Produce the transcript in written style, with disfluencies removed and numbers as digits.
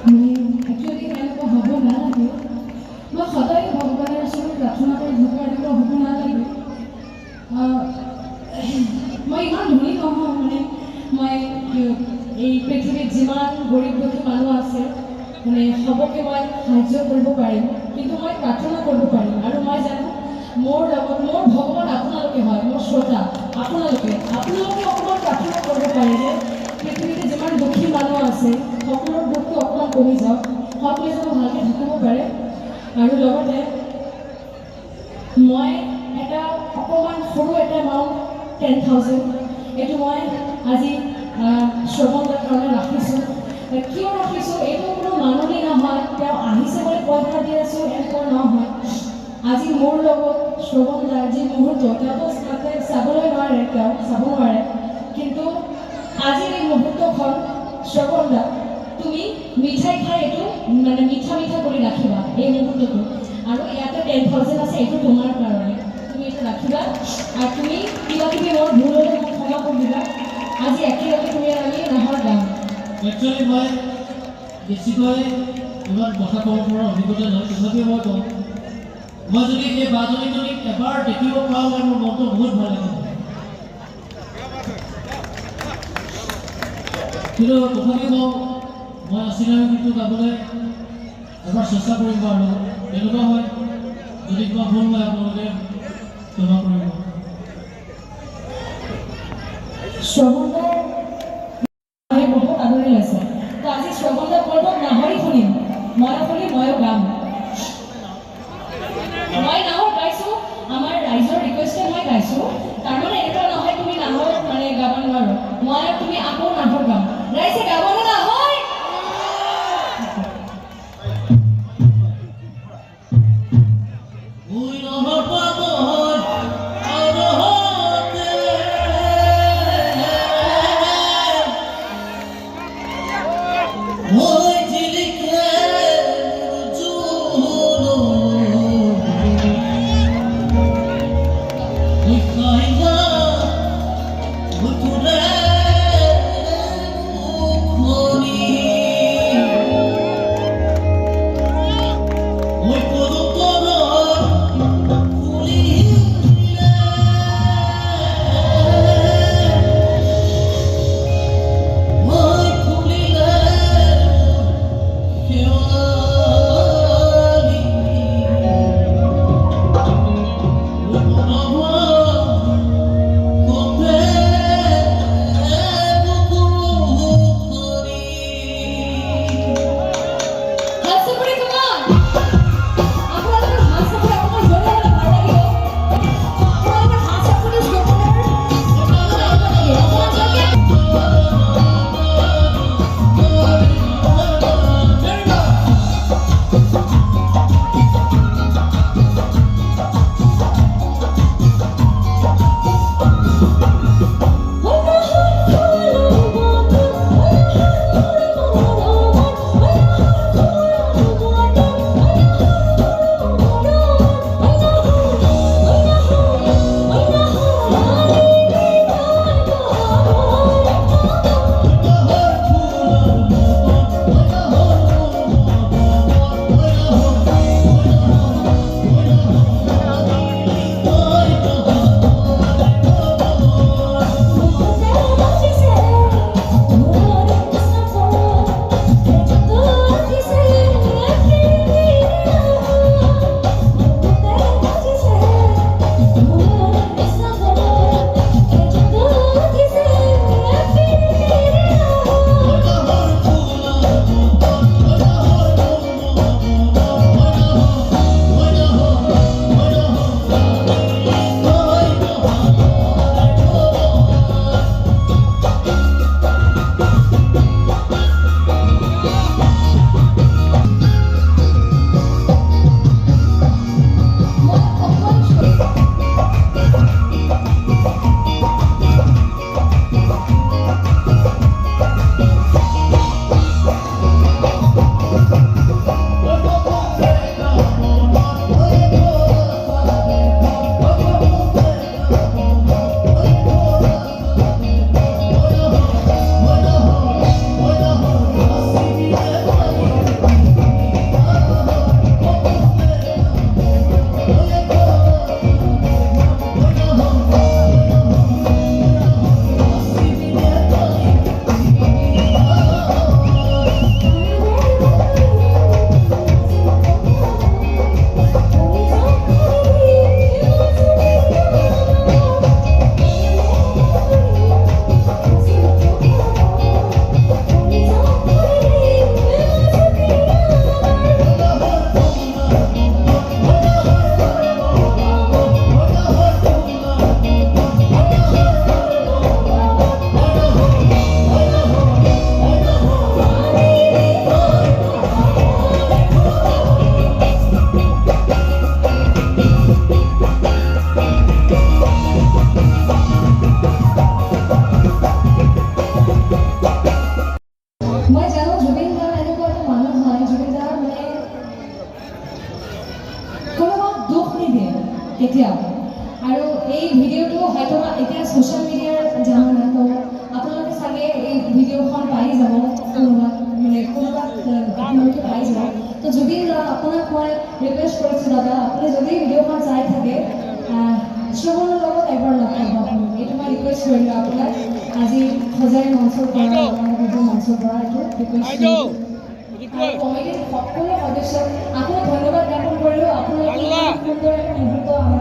Actually এনেকুৱা হ'ব নালাগে মই সদায় ভগৱানৰ ওচৰত প্ৰাৰ্থনা কৰি ভগৱান এনেকুৱা হ'ব নালাগে মই ইমান ধনী নহয় মানে মই এই পৃথিৱীত যিমান গৰীব দুখী মানুহ আছে মানে সবকে মই সাহায্য কৰিব পাৰিম কিন্তু মই প্ৰাৰ্থনা কৰিব পাৰিম আৰু মই জানো মোৰ লগত মোৰ ভগৱান আপোনালোকে হয় মোৰ শ্ৰোতা আপোনালোকে অকণমান প্ৰাৰ্থনা কৰিব পাৰে যে পৃথিৱীতে যিমান দুখী মানুহ আছে সকলোৰ দুখটো অকণমান কমি যাওক সকলোৱে যেন ভালকৈ থাকিব পাৰে আৰু লগতে মই এটা অকণমান সৰু এটা এমাউণ্ট 10,000 এইটো মই আজি শ্ৰৱণৰ কাৰণে ৰাখিছোঁ কিয় ৰাখিছোঁ এইটো কোনো মাননি নহয় তেওঁ আহিছে বুলি পইচা দি আছোঁ এনেকুৱা নহয় আজি মোৰ লগত শ্ৰৱণদাৰ যি মুহূৰ্ত তেওঁতো তাতে চাবলৈ নোৱাৰে তেওঁ চাব নোৱাৰে কিন্তু আজিৰ এই মুহূৰ্তখন শ্ৰৱণদা তুমি মিঠাই খাই এইটো মানে মিঠা কৰি ৰাখিবা এই মুহূৰ্তটো আৰু ইয়াতে 10,000 আছে এইটো তোমাৰ কাৰণে তুমি এইটো ৰাখিবা আৰু তুমি কিবা কিবি মোৰ ভুল হ'লে মোক ক্ষমা কৰি দিবা আজি একেলগে তুমি আমি নাহৰ গাম একচুৱেলি মই বেছিকৈ ইমান কথা ক'ব পৰা অভিজ্ঞতা নহয় তথাপিও মই কওঁ মই যদি এই বাজনীজনীক এবাৰ দেখিব পাওঁ মোৰ মনটো বহুত ভাল লাগিব কিন্তু তথাপিও কওঁ মই আছিলাম কিন্তু গাবলৈ এবাৰ চেষ্টা কৰিম বাৰু এনেকুৱা হয় যদি কিবা ভুল হয় আপোনালোকে ক্ষমা কৰিব শ্ৰৱণদাৰ বহুত আদৰি লৈছে তো আজি শ্ৰৱণদাৰ পৰ্বত নাহৰি শুনিম ময়ো শুনিম ময়ো গাম মই নাহৰ গাইছোঁ আমাৰ ৰাইজৰ ৰিকুৱেষ্টে মই গাইছোঁ তাৰমানে এনেকুৱা নহয় তুমি নাহৰ মানে গাব নোৱাৰো মই তুমি আকৌ নাহৰ গাম ৰাইজে গাবনে নাহৰ জুবিন দা এনেকুৱা এটা মানুহ হয়, জুবিন দাৰ মানে কোনোবাক দুখ নিদিয়ে কেতিয়াও। আৰু এই ভিডিঅ'টো হয়তো এতিয়া ছ'চিয়েল মিডিয়াৰ জামানা, তো আপোনালোকে চাগে এই ভিডিঅ'খন পাই যাব, কোনোবাক আপোনালোকে পাই যাব। তো জুবিন দা আপোনাক মই ৰিকুৱেষ্ট কৰিছোঁ দাদা, আপুনি যদি ভিডিঅ'খন চাই থাকে শ্ৰৱণৰ লগত এবাৰ লগ পাব আপুনি, এইটো মই ৰিকুৱেষ্ট কৰিলোঁ আপোনাক আজি সজাই মঞ্চৰ পৰা, মঞ্চৰ পৰা এইটো ৰিকুৱেষ্ট কৰিলোঁ। আৰু কমিটিৰ সকলো সদস্যক আকৌ ধন্যবাদ জ্ঞাপন কৰিলোঁ। আপোনালোকে সুন্দৰ এটা মুহূৰ্ত আমাৰ